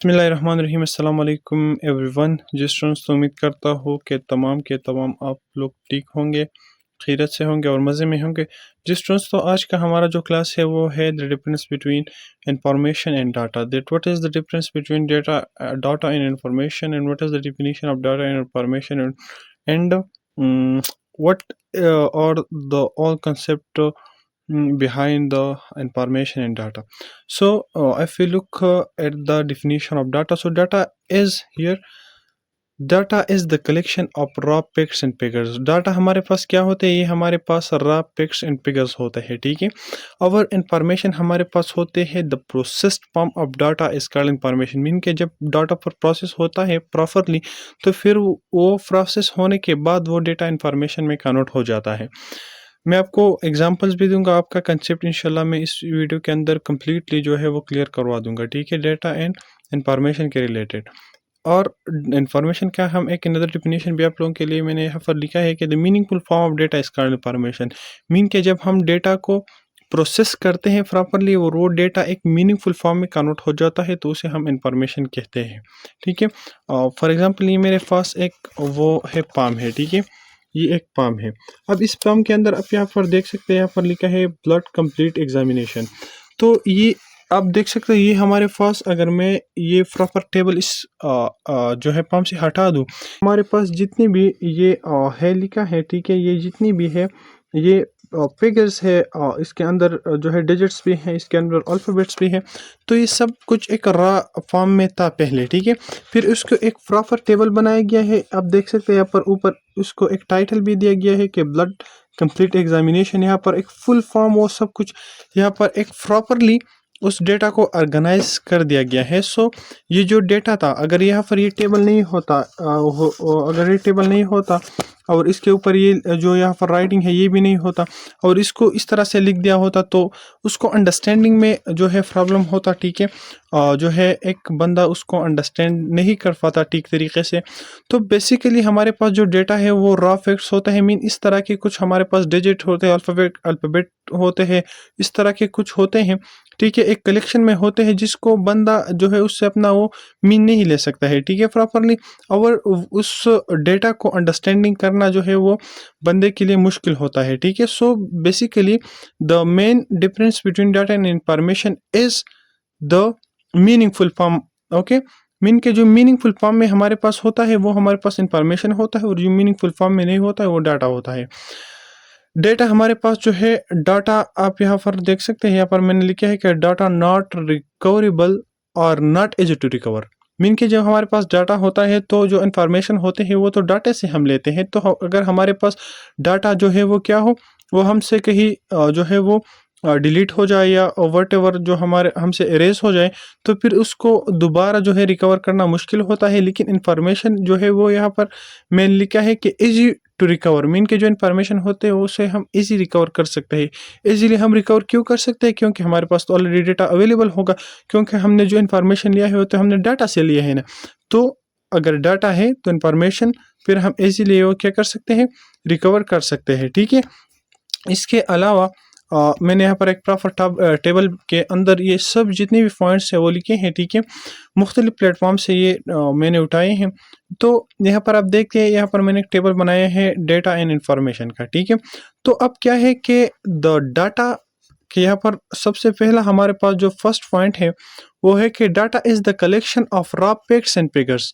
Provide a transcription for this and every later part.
बिस्मिल्लाहिर्रहमानिर्रहीम अस्सलाम वालेकुम एवरीवन। जिस स्टूडेंट्स तो उम्मीद करता हूँ कि तमाम के तमाम आप लोग ठीक होंगे, खैरियत से होंगे और मज़े में होंगे। जिस स्टूडेंट्स तो आज का हमारा जो क्लास है वो है the difference between information and data. That what is the difference between data and information and what is the definition of data and information and what or the all concept behind the information and data. So if we look at the definition of data, so data is the collection of raw pics and figures. Data हमारे पास क्या होते हैं, ये हमारे पास raw pics and figures होते हैं, ठीक है। और इंफॉर्मेशन हमारे पास होते हैं the processed form of data is called information. Mean के जब डाटा पर प्रोसेस होता है प्रॉपरली तो फिर वो प्रोसेस होने के बाद वो डेटा इंफॉर्मेशन में कन्वर्ट हो जाता है। मैं आपको एग्जांपल्स भी दूंगा, आपका कंसेप्ट इंशाल्लाह मैं इस वीडियो के अंदर कम्प्लीटली जो है वो क्लियर करवा दूंगा, ठीक है, डेटा एंड इंफॉर्मेशन के रिलेटेड। और इंफॉर्मेशन का हम एक अनदर डेफिनेशन भी आप लोगों के लिए मैंने यहाँ पर लिखा है कि the meaningful form of data is called information. Mean के जब हम डेटा को प्रोसेस करते हैं प्रॉपरली और वो डेटा एक मीनिंगफुल फॉर्म में कन्वर्ट हो जाता है तो उसे हम इंफॉर्मेशन कहते हैं, ठीक है। फॉर एग्जांपल ये मेरे पास एक वो है पाम है, ठीक है, ये एक पाम है। अब इस पाम के अंदर आप यहाँ पर देख सकते हैं, यहाँ पर लिखा है ब्लड कंप्लीट एग्जामिनेशन। तो ये आप देख सकते हैं, ये हमारे पास अगर मैं ये प्रॉपर टेबल इस जो है पाम से हटा दूँ, हमारे पास जितनी भी ये है लिखा है, ठीक है, ये जितनी भी है ये फिगर्स है, इसके अंदर जो है डिजिट्स भी हैं, इसके अंदर अल्फ़ाबेट्स भी हैं। तो ये सब कुछ एक रा फॉर्म में था पहले, ठीक है। फिर उसको एक प्रॉपर टेबल बनाया गया है, आप देख सकते हैं यहाँ पर ऊपर उसको एक टाइटल भी दिया गया है कि ब्लड कंप्लीट एग्जामिनेशन। यहाँ पर एक फुल फॉर्म वो सब कुछ यहाँ पर एक प्रॉपरली उस डेटा को ऑर्गेनाइज कर दिया गया है। सो ये जो डेटा था, अगर यहाँ पर ये टेबल नहीं होता अगर ये टेबल नहीं होता और इसके ऊपर ये जो यहाँ पर राइटिंग है ये भी नहीं होता और इसको इस तरह से लिख दिया होता तो उसको अंडरस्टैंडिंग में जो है प्रॉब्लम होता, ठीक है। जो है एक बंदा उसको अंडरस्टैंड नहीं कर पाता ठीक तरीके से। तो बेसिकली हमारे पास जो डेटा है वो रॉ फैक्ट्स होता है। मीन इस तरह के कुछ हमारे पास डिजिट होते हैं, अल्फ़ाबेट होते हैं, इस तरह के कुछ होते हैं, ठीक है, एक कलेक्शन में होते हैं जिसको बंदा जो है उससे अपना वो मीन नहीं ले सकता है, ठीक है, प्रॉपरली। और उस डेटा को अंडरस्टैंडिंग करना जो है वो बंदे के लिए मुश्किल होता है, ठीक है। So basically the main difference between data and information is the meaningful form. Okay, mean के जो मीनिंगफुल फॉर्म में हमारे पास होता है वो हमारे पास इंफॉर्मेशन होता है और जो मीनिंगफुल फॉर्म में नहीं होता है वो डाटा होता है। डेटा हमारे पास जो है डाटा आप यहाँ पर देख सकते हैं, यहाँ पर मैंने लिखा है कि डाटा नॉट रिकवरेबल और not easy to recover. Mean के जब हमारे पास डाटा होता है तो जो इन्फॉर्मेशन होते हैं वो तो डाटा से हम लेते हैं। तो अगर हमारे पास डाटा जो है वो क्या हो, वो हमसे कहीं जो है वो डिलीट हो जाए या वट एवर जो हमारे हमसे इरेज हो जाए तो फिर उसको दोबारा जो है रिकवर करना मुश्किल होता है। लेकिन इन्फॉर्मेशन जो है वो यहाँ पर मैंने लिखा है कि इजी टू रिकवर। मीन के जो इन्फॉर्मेशन होते हैं उसे हम इजी रिकवर कर सकते हैं। इजीली हम रिकवर क्यों कर सकते हैं, क्योंकि हमारे पास तो ऑलरेडी डेटा अवेलेबल होगा, क्योंकि हमने जो इन्फॉर्मेशन लिया है वो तो हमने डाटा से लिया है ना। तो अगर डाटा है तो इन्फॉर्मेशन फिर हम इजीली वो क्या कर सकते हैं, रिकवर कर सकते हैं, ठीक है। इसके अलावा मैंने यहाँ पर एक प्रॉपर टेबल के अंदर ये सब जितने भी पॉइंट्स हैं वो लिखे हैं, ठीक है, मुख्तलिफ प्लेटफॉर्म से ये मैंने उठाए हैं। तो यहाँ पर आप देखते हैं, यहाँ पर मैंने एक टेबल बनाया है डेटा एंड इंफॉर्मेशन का, ठीक है। तो अब क्या है कि द डाटा कि यहाँ पर सबसे पहला हमारे पास जो फर्स्ट पॉइंट है वो है कि data is the collection of raw facts and figures.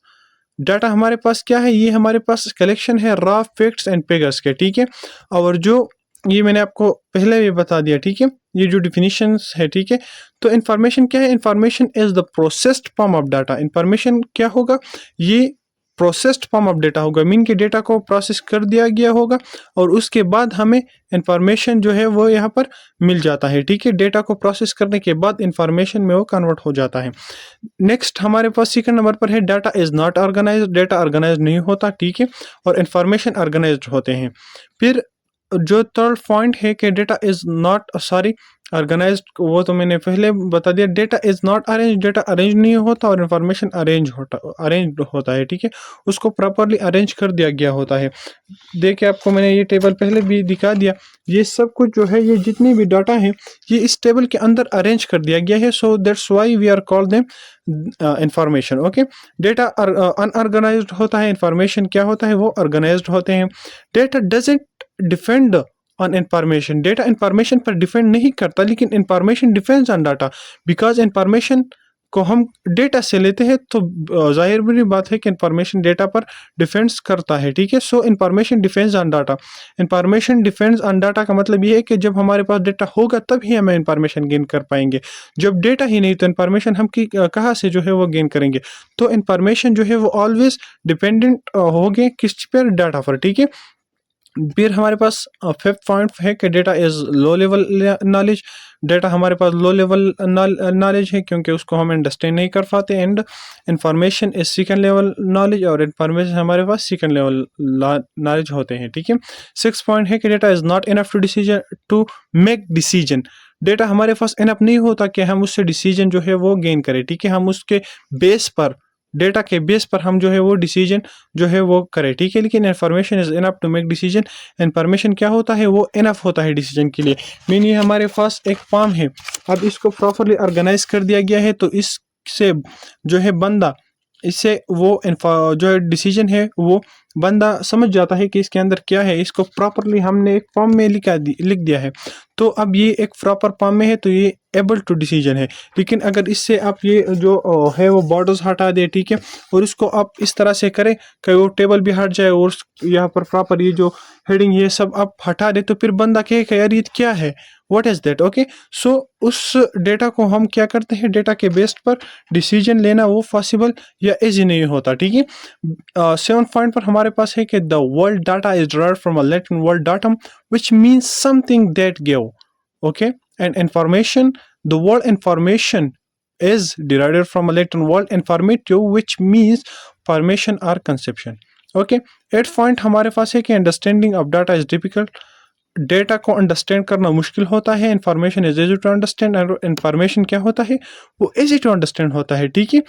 Data हमारे पास क्या है, ये हमारे पास कलेक्शन है रॉ फैक्ट्स एंड फिगर्स के, ठीक है। और जो ये मैंने आपको पहले भी बता दिया, ठीक है, ये जो डिफिनीशंस है, ठीक है। तो इन्फॉर्मेशन क्या है, information is the processed form of data. Information क्या होगा, ये प्रोसेस्ड फॉर्म ऑफ डेटा होगा। मीन के डेटा को प्रोसेस कर दिया गया होगा और उसके बाद हमें इंफॉर्मेशन जो है वो यहाँ पर मिल जाता है, ठीक है। डेटा को प्रोसेस करने के बाद इंफॉर्मेशन में वो कन्वर्ट हो जाता है। नेक्स्ट हमारे पास सेकंड नंबर पर है data is not organise. Data organise नहीं होता, ठीक है, और इंफॉर्मेशन ऑर्गेनाइज्ड होते हैं। फिर जो थर्ड पॉइंट है कि डेटा इज नॉट ऑर्गेनाइज्ड वो तो मैंने पहले बता दिया। Data is not arrange, data arrange नहीं होता और इंफॉर्मेशन अरेंज होता है, ठीक है, उसको प्रॉपरली अरेंज कर दिया गया होता है। देखिए आपको मैंने ये टेबल पहले भी दिखा दिया, ये सब कुछ जो है, ये जितनी भी डाटा है ये इस टेबल के अंदर अरेंज कर दिया गया है। So that's why we are call them information. Okay, data unorganised होता है, इंफॉर्मेशन क्या होता है, वो ऑर्गेनाइज्ड होते हैं। Data doesn't depend on information, data information पर डिपेंड नहीं करता, लेकिन information depends on data, because information को हम डेटा से लेते हैं, तो जाहिर भी बात है कि इंफॉर्मेशन डेटा पर डिपेंड्स करता है, ठीक है। सो information depends on data, information depends on data का मतलब ये है कि जब हमारे पास डेटा होगा तभी हमें इंफॉर्मेशन गेन कर पाएंगे। जब डेटा ही नहीं तो इंफॉर्मेशन हम कहाँ से जो है वो गेन करेंगे। तो इंफॉर्मेशन जो है वो ऑलवेज डिपेंडेंट होंगे किस पर, डाटा पर, ठीक है। फिर हमारे पास फिफ्थ पॉइंट है कि data is low level knowledge, data हमारे पास लो लेवल नॉलेज है क्योंकि उसको हम अंडरस्टैंड नहीं कर पाते। And information is second level knowledge, और इंफॉर्मेशन हमारे पास सेकंड लेवल नॉलेज होते हैं, ठीक है। सिक्स पॉइंट है कि data is not enough to make decision, data हमारे पास इनफ नहीं होता कि हम उससे डिसीजन जो है वो गेन करें, ठीक है। हम उसके बेस पर, डेटा के बेस पर हम जो है वो डिसीजन जो है वो करें, ठीक है। लेकिन information is enough to make decision, information क्या होता है, वो इनफ होता है डिसीजन के लिए। मीन ये हमारे पास एक फॉर्म है, अब इसको प्रॉपरली ऑर्गेनाइज कर दिया गया है, तो इससे जो है बंदा, इससे वो जो है डिसीजन है वो बंदा समझ जाता है कि इसके अंदर क्या है। इसको प्रॉपरली हमने एक फॉर्म में लिख दिया है, तो अब ये एक प्रॉपर फॉर्म में है, तो ये एबल टू डिसीजन है। लेकिन अगर इससे आप ये जो है वो बॉर्डर्स हटा दे, ठीक है, और इसको आप इस तरह से करें कि वो टेबल भी हट जाए और यहाँ पर प्रॉपर ये जो हेडिंग ये सब आप हटा दे, तो फिर बंदा कहेगा यार ये क्या है, व्हाट इज दैट। ओके, सो उस डेटा को हम क्या करते हैं, डेटा के बेस पर डिसीजन लेना वो पॉसिबल या इजी नहीं होता, ठीक है। सेवन पॉइंट पर हमारे पास है कि the world data is derived from a Latin word datum which means something that give, okay, and information, the word information is derived from a Latin word informative which means formation or conception, okay। 8th point हमारे पास है कि understanding of data is difficult, data को understand करना मुश्किल होता है। Information is easy to understand, और information क्या होता है, वो इजी टू अंडरस्टैंड होता है, ठीक है।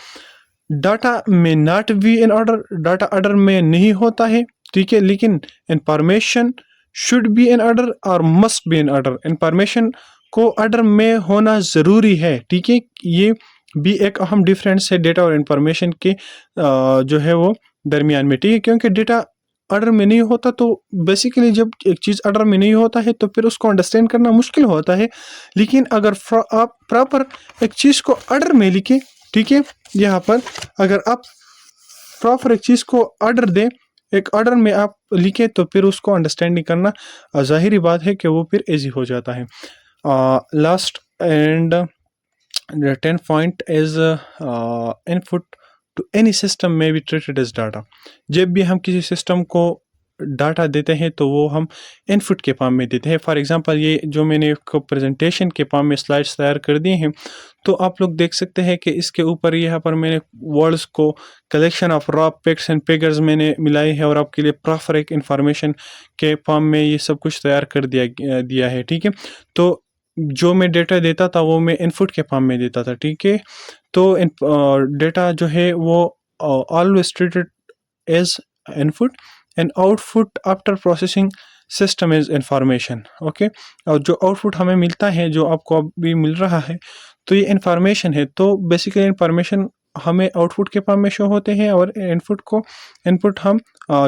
डाटा में not be in order, data order में नहीं होता है, ठीक है, लेकिन information should be in order और must be in order, information को ऑर्डर में होना ज़रूरी है, ठीक है। ये भी एक अहम डिफरेंस है डेटा और इंफॉर्मेशन के जो है वो दरमियान में, ठीक है। क्योंकि डेटा ऑर्डर में नहीं होता, तो बेसिकली जब एक चीज़ ऑर्डर में नहीं होता है तो फिर उसको अंडरस्टैंड करना मुश्किल होता है। लेकिन अगर आप प्रॉपर एक चीज़ को ऑर्डर में लिखें, ठीक है, यहाँ पर अगर आप प्रॉपर एक चीज़ को ऑर्डर दें, एक ऑर्डर में आप लिखें, तो फिर उसको अंडरस्टैंडिंग करना ज़ाहिरी बात है कि वो फिर ईजी हो जाता है। Last and 10 point is input to any system में बी ट्रीटेड एज डाटा, जब भी हम किसी सिस्टम को डाटा देते हैं तो वो हम इनपुट के फॉर्म में देते हैं। फॉर एग्जांपल ये जो मैंने प्रेजेंटेशन के फॉर्म में स्लाइड्स तैयार कर दिए हैं, तो आप लोग देख सकते हैं कि इसके ऊपर यहाँ पर मैंने वर्ड्स को collection of raw pics and figures मैंने मिलाई है, और आपके लिए प्रॉपर एक इंफॉर्मेशन के फॉर्म में ये सब कुछ तैयार कर दिया है, ठीक है। तो जो मैं डेटा देता था वो मैं इनपुट के फॉर्म में देता था, ठीक है। तो डेटा जो है वो always treated as input, and output after processing system is information, okay. और जो आउटपुट हमें मिलता है, जो आपको अभी मिल रहा है, तो ये इंफॉर्मेशन है। तो बेसिकली इंफॉर्मेशन हमें आउटपुट के फॉर्म में शो होते हैं, और इनपुट हम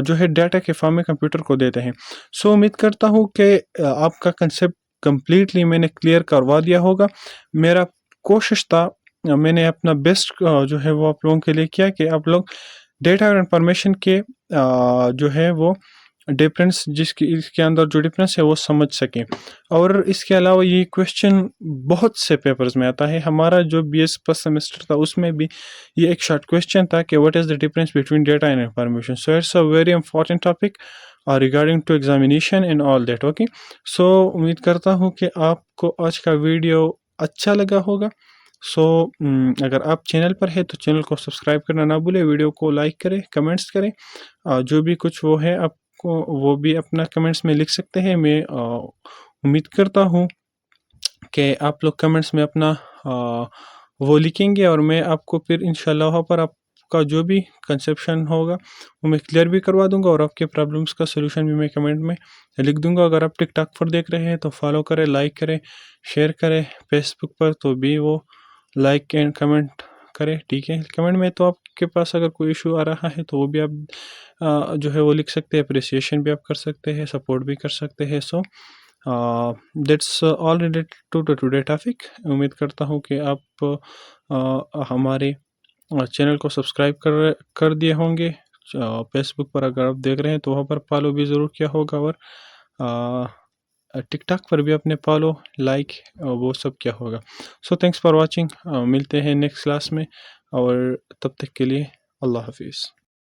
जो है डाटा के फॉर्म में कंप्यूटर को देते हैं। सो उम्मीद करता हूँ कि आपका कंसेप्ट कंप्लीटली मैंने क्लियर करवा दिया होगा। मेरा कोशिश था, मैंने अपना बेस्ट जो है वो आप लोगों के लिए किया कि आप लोग डेटा और इंफॉर्मेशन के जो है वो डिफरेंस, इसके अंदर जो डिफरेंस है वो समझ सकें। और इसके अलावा ये क्वेश्चन बहुत से पेपर्स में आता है, हमारा जो बीएस फर्स्ट सेमेस्टर था उसमें भी ये एक शॉर्ट क्वेश्चन था कि what is the difference between data and information. So it's a very important topic regarding to examination and all that, okay. So उम्मीद करता हूँ कि आपको आज का वीडियो अच्छा लगा होगा। सो अगर आप चैनल पर है तो चैनल को सब्सक्राइब करना ना भूलें, वीडियो को लाइक करें, कमेंट्स करें, जो भी कुछ वो है आपको वो भी अपना कमेंट्स में लिख सकते हैं। मैं उम्मीद करता हूँ कि आप लोग कमेंट्स में अपना वो लिखेंगे और मैं आपको फिर इंशाल्लाह वहाँ पर आपका जो भी कंसेप्शन होगा वो मैं क्लियर भी करवा दूंगा और आपके प्रॉब्लम्स का सोल्यूशन भी मैं कमेंट में लिख दूंगा। अगर आप टिकटॉक पर देख रहे हैं तो फॉलो करें, लाइक करें, शेयर करें। फेसबुक पर तो भी वो लाइक एंड कमेंट करें, ठीक है। कमेंट में तो आपके पास अगर कोई इशू आ रहा है तो वो भी आप जो है वो लिख सकते हैं, अप्रिसिएशन भी आप कर सकते हैं, सपोर्ट भी कर सकते हैं। So that's all related to today topic. उम्मीद करता हूँ कि आप हमारे चैनल को सब्सक्राइब कर दिए होंगे। फेसबुक पर अगर आप देख रहे हैं तो वहाँ पर फॉलो भी ज़रूर किया होगा और टिकटॉक पर भी अपने फॉलो, लाइक वो सब क्या होगा। So thanks for watching. मिलते हैं नेक्स्ट क्लास में और तब तक के लिए अल्लाह हाफिज़।